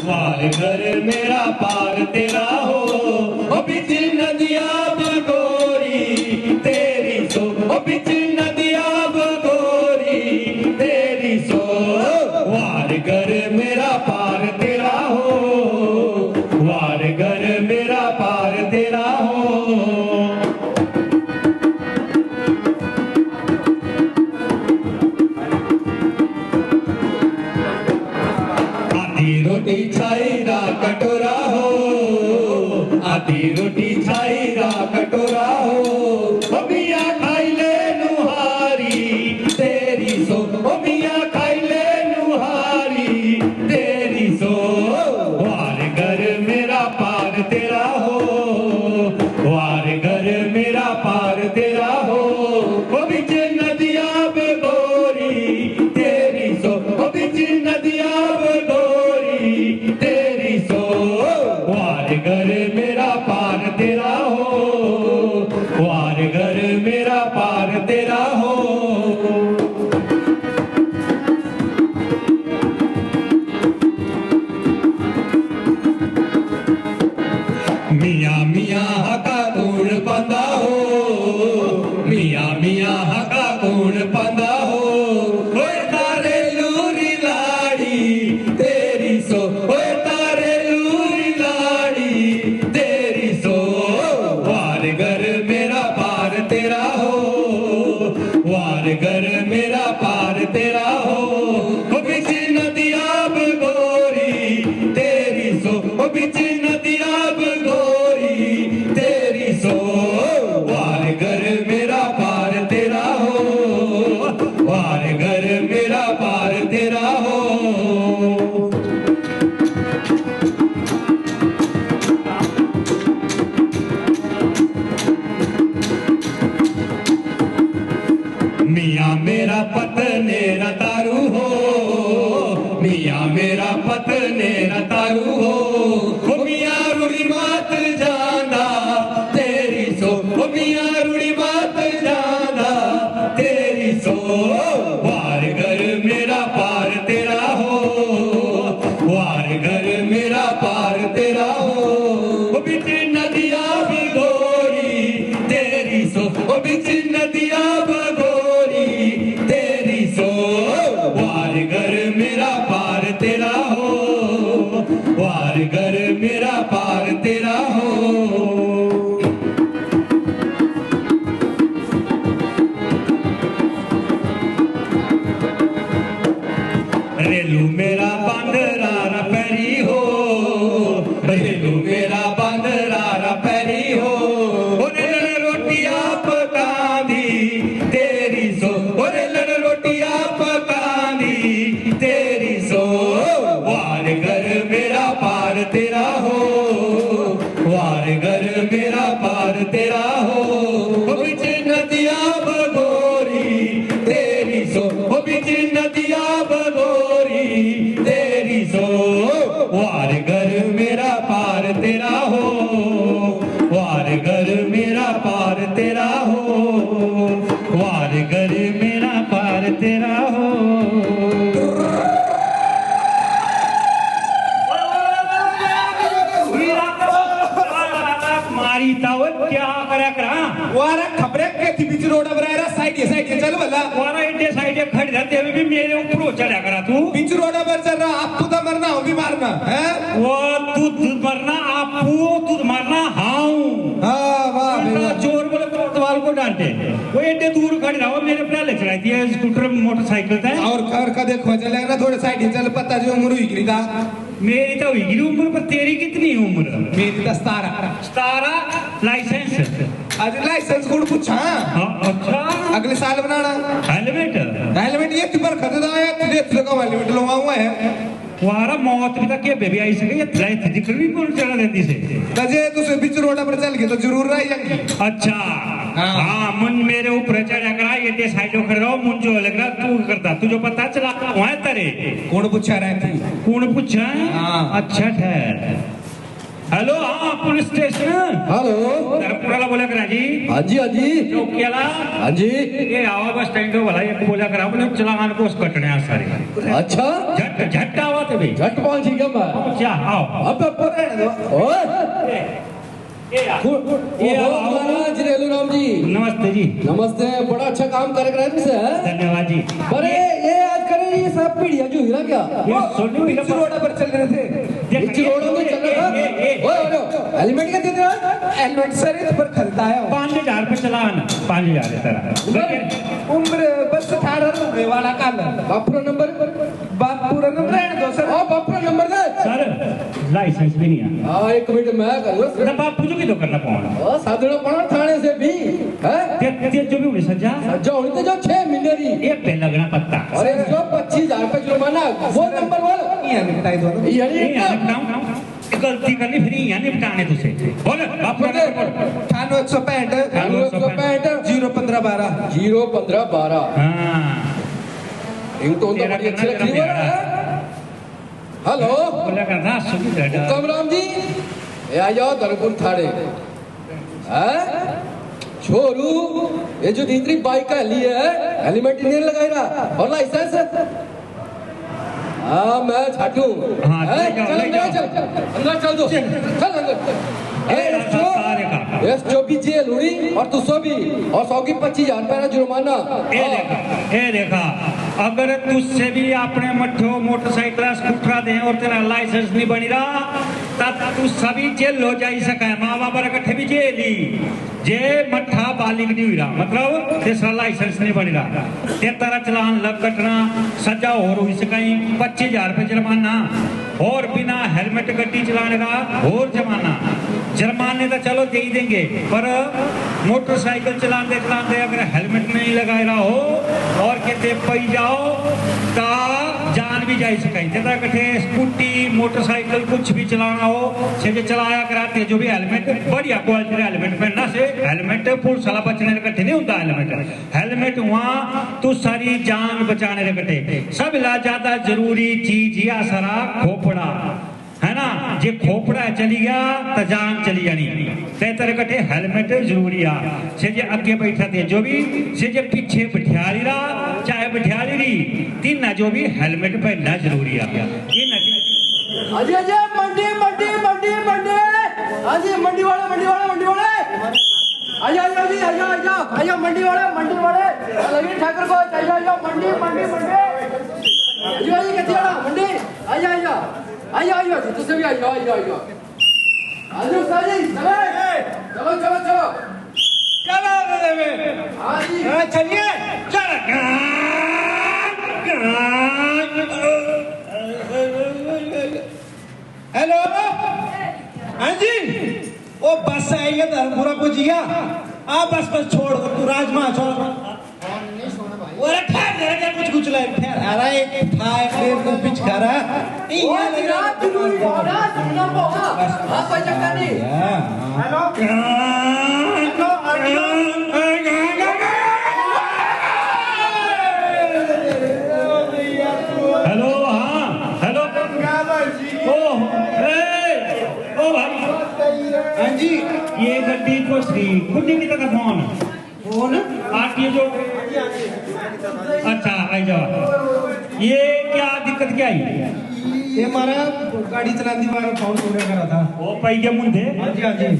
वार घर मेरा पार तेरा हो, ओ बिच नदिया बगोरी तेरी सो, ओ बिच नदिया बगोरी तेरी सो, वार घर मेरा पार तेरा हो, वार घर मेरा पार तेरा हो। आधी रोटी छाईरा कटोरा हो, आधी रोटी छाईरा कटोरा हो, ओ मिया खाई ले नुहारी तेरी सो, ओ मिया खाई ले नुहारी तेरी सो, वार घर मेरा पार तेरा हो, वार घर मेरा पार तेरा हो, ओ बिच नदिया बगोरी तेरी सो, ओ बिच नदिया बगोरी तेरी सो, वार घर मेरा पार तेरा हो, वार घर मेरा पार तेरा हो। मियाँ मियाँ हका कूण पंदा हो, मियाँ मियाँ हका कूण पंदा हो, ओए तारे लूरी लाड़ी तेरी सो, ओए तारे लूरी लाड़ी तेरी सो, वार घर मेरा पार तेरा हो, वार घर मेरा पार तेरा हो, ओ बिच नदिया बगोरी तेरी सो, ओ बिच नदिया बगोरी तेरी सो, वार घर मेरा पार तेरा हो, वार घर मेरा पार तेरा हो। मियाँ मेरा पतने न तारू हो, मियाँ मेरा पतने न तारू हो, ओ मियाँ रुड़ी मात जाना तेरी सो, ओ मियाँ रुड़ी मात जाना तेरी सो, वार घर मेरा पार तेरा हो, वार घर मेरा पार तेरा हो, ओ बिच नदिया बगोरी तेरी सो, ओ बिच नदिया बगोरी तेरी सो, वार घर मेरा पार तेरा हो, वार घर मेरा पार तेरा हो। रेलू मेरा बांदरा पैरी हो, रेलू मेरा बांदरा पैरी हो, ओरे लड़ रोटियां पकांदी तेरी सो, ओरे लड़ रोटियां पकांदी तेरी सो, वार घर मेरा पार तेरा हो, वार घर मेरा पार तेरा हो, ओ बिच नदिया बगोरी तेरी सो, ओ बिच नदिया बगोरी तेरी सो, वार घर मेरा पार तेरा हो, वार घर मेरा पार तेरा हो, वार घर मेरा पार तेरा हो। मारी ताव क्या करा करा वारा खबरें के थी बीच रोड पर आ रहा साइड ये चल वाला वारा इंडे साइड खड़ी रहते हुए भी मेरे ऊपर हो चला करा तू बीच रोड पर चल रहा आप तू तो मरना हो भी मारना है वो तू मरना आपू तू मरना हाऊ हाँ वाह चोर बोले कोतवाल को डांटे वो एडे दूर खड़ी रहा मेरे पहले चलाई थी स्कूटर मोटरसाइकिल था और कर का देखो चले ना थोड़े साइड चल पता जो उम्र हुई गिरी था मेरी तो हुई उम्र पर तेरी कितनी उम्र मेरी 17 लाइसेंस आज लाइसेंस कोड पूछा अच्छा अगले साल बनाना हेलमेट ये तुम्हारा खरीदा है तुझे तुझे हेलमेट लगा हुआ है वारा मौत भी तक ये बेबी आई सके ये थ्राई थी दिख भी बोल चला देती से तजे तो से बीच रोड पर चल के तो जरूर रही जाएगी अच्छा हाँ मुन मेरे ऊपर चढ़ा करा ये दे साइडो कर रहा मुन जो लग रहा तू करता तुझे पता चला वहां तेरे कौन पूछा रहा थी कौन पूछा हाँ अच्छा ठहर हेलो हाँ पुलिस स्टेशन हेलो धर्मपुराला बोला करा जी हाँ जी हाँ जी चौकीला हाँ जी ये आवा बस स्टैंड वाला एक बोला करा बोले चलान को कटने आ सारे अच्छा झट झट आवा तो भी झट पहुंच गया मैं क्या आओ अब ओए ये आओ महाराज रेलू राम जी नमस्ते जी नमस्ते बड़ा अच्छा काम कर रहे हैं तुमसे धन्यवाद जी अरे ये आज करे ये सब पीढ़िया जो हीरा क्या ये सोनू बीच रोड पर चल रहे थे बीच रोड में चल रहा था ओए हेलमेट क्या दे रहा हेलमेट सर इस पर खरीदा है 5000 पे चलान 5000 तेरा उम्र बस 18 रुपए वाला काल बापूरा नंबर बात पूरा नंबर है दो सर हाँ बापूरा नंबर दे सर लाइसेंस भी नहीं है हाँ एक मिनट मैं कर लो ना बापू जो की तो करना पाऊंगा साधना पड़ा थाने से भी है ते जो भी उन्हें सजा सजा होनी तो जो 6 महीने की ये पे लगना पत्ता और 125,000 रुपए जुर्माना वो नंबर बोल ये निपटाई दो ये यार बताऊं गलती करनी फिर यहाँ निपटाने तुझे बोल बापू ने बोल 9865 01512 01512 हाँ रिंगटोन तो बड़ी अच्छी रखी हुई है हेलो बोला करना सुनी दादा कमराम जी ये आ जाओ धर्मपुर थाने हैं छोरू ये जो तीसरी बाइक का ली है हेलमेट नहीं लगाई रहा और लाइसेंस हाँ मैं छाटू हाँ, चल अंदर चल दो चल अंदर जो भी जेल हुई और तू सो भी और 100 की 25,000 रुपया जुर्माना ए देखा अगर तुझसे भी अपने मठो मोटरसाइकिल स्कूटर दे और तेरा लाइसेंस नहीं बनी रहा तब तू सभी जेल हो जाई सका है माँ बाप इकट्ठे भी जेल ही जे मठा बालिक नहीं हुई रहा मतलब तेरा लाइसेंस नहीं बनी रहा ते तेरा चलान लग कटना सजा और हुई सकाई 25,000 रुपये जुर्माना और बिना हेलमेट गड्डी चलाने का और जमाना जुर्माने तो चलो दे ही देंगे पर मोटरसाइकिल चलाते चलाते अगर हेलमेट नहीं लगाए रहा हो और कहते पई जाओ ता जान भी जा सकाई तेरा कठे स्कूटी मोटरसाइकिल कुछ भी चलाना हो से चलाया कराते जो भी हेलमेट बढ़िया क्वालिटी का हेलमेट पहनना से हेलमेट पुलिस वाला बचने कट्ठे नहीं होता हेलमेट वहाँ तू सारी जान बचाने कट्ठे सब ला ज्यादा जरूरी चीज या सारा खोपड़ा है ना जे खोपड़ा चली गया तो जान चली जानी ते तेरे कट्ठे हेलमेट जरूरी आ से जे आगे बैठा थे जो भी से जे पीछे बिठाली रहा चाहे बिठाली रही तीन जो भी हेलमेट पहनना जरूरी आ अजय अजय मंडी मंडी मंडी मंडी अजय मंडी वाले आजा जी आजा मंडी वाले लगे ठाकर को आजा मंडी मंडी मंडी आजा ये किथे वाला मंडी आजा तू से भी आजा आजू साजी चलो हाँ जी चलिए हेलो हाँ जी वो बस आई है धर्मपुरा पहुंच गया आप बस छोड़ दो तू राजमा छोड़ और ठहर कुछ लाइक ठहर अरे एक था एक को पिच करा वो रात जरूरी होना सुनना होगा हां कोई चक्कर नहीं हेलो हाँ हेलो ओ भाई हाँ जी ये गड्डी को श्री गुड्डी की तरह फोन आरटीओ जो अच्छा आई जाओ ये क्या दिक्कत क्या आई ये हमारा गाड़ी चलाती बार फोन पूरा करा था वो पाई के मुंडे हाँ जी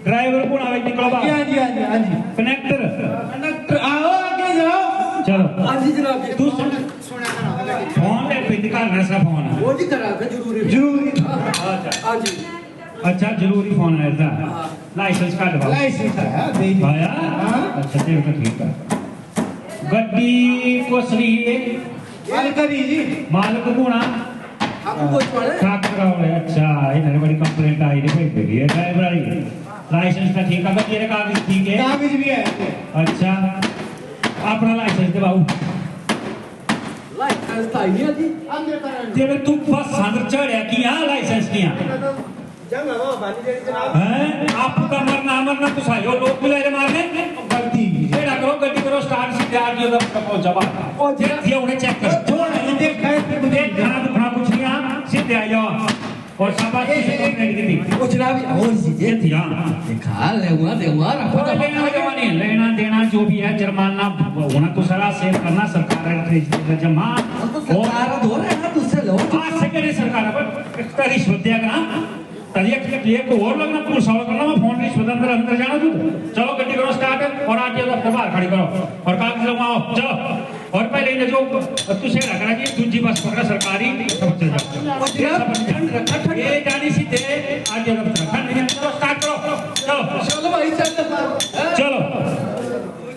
ड्राइवर कौन आवे निकलो बा हाँ जी कनेक्टर आओ आगे जाओ चलो हाँ जी जनाब तू फोन ले पे निकालना सा फोन वो जी करा जरूरी अच्छा हाँ जी अच्छा जरूरी फोन है ऐसा लाइसेंस कार्ड दो लाइसेंस है दे दी आया अच्छा ठीक है गड्डी को श्री अलकरी जी मालिक गुणा आपको कुछ पड़े ठाकुर अच्छा इन्हें बड़ी कंप्लेंट आई नहीं भेजी है ड्राइवर आई लाइसेंस का ठीक है तेरे कागज ठीक है कागज भी है अच्छा अपना लाइसेंस दे बाबू लाइसेंस था ही जी तेरे तू बस संदर चढ़या किया लाइसेंस किया हैं आपका मरना तो सायो लोग बुलाए मारने गलती एड़ा करो गड्डी करो स्टार्ट सीधे आ गयो तब पहुंच जावा ओ जे ये उन्हें चेक कर छोड़ देख खाना तो खाना कुछ नहीं आ सीधे आ जाओ और शाबाश से कंप्लेंट की थी ओ जनाब और चीजें ये थी हाँ दिखा लेना और लेना देना जो भी है जुर्माना होना तो सारा सेव करना सरकार है जमा और सरकार दो रहे हैं दूसरे लोग आज से करे सरकार पर रिश्वत दिया करना तरीक ये को और लगना पुलिस वाला करना मैं फोन रिश्वत अंदर जाना तू चलो गड्डी करो स्टार्ट और आरटीओ दफ्तर बाहर खड़ी करो और कागज लगवाओ चलो और पहले ये जो तू से रखना जी दूसरी बस पकड़ा सरकारी सब चल जाओ ये जानी सीधे आरटीओ दफ्तर खंड नहीं चलो स्टार्ट करो चलो चलो भाई चल चलो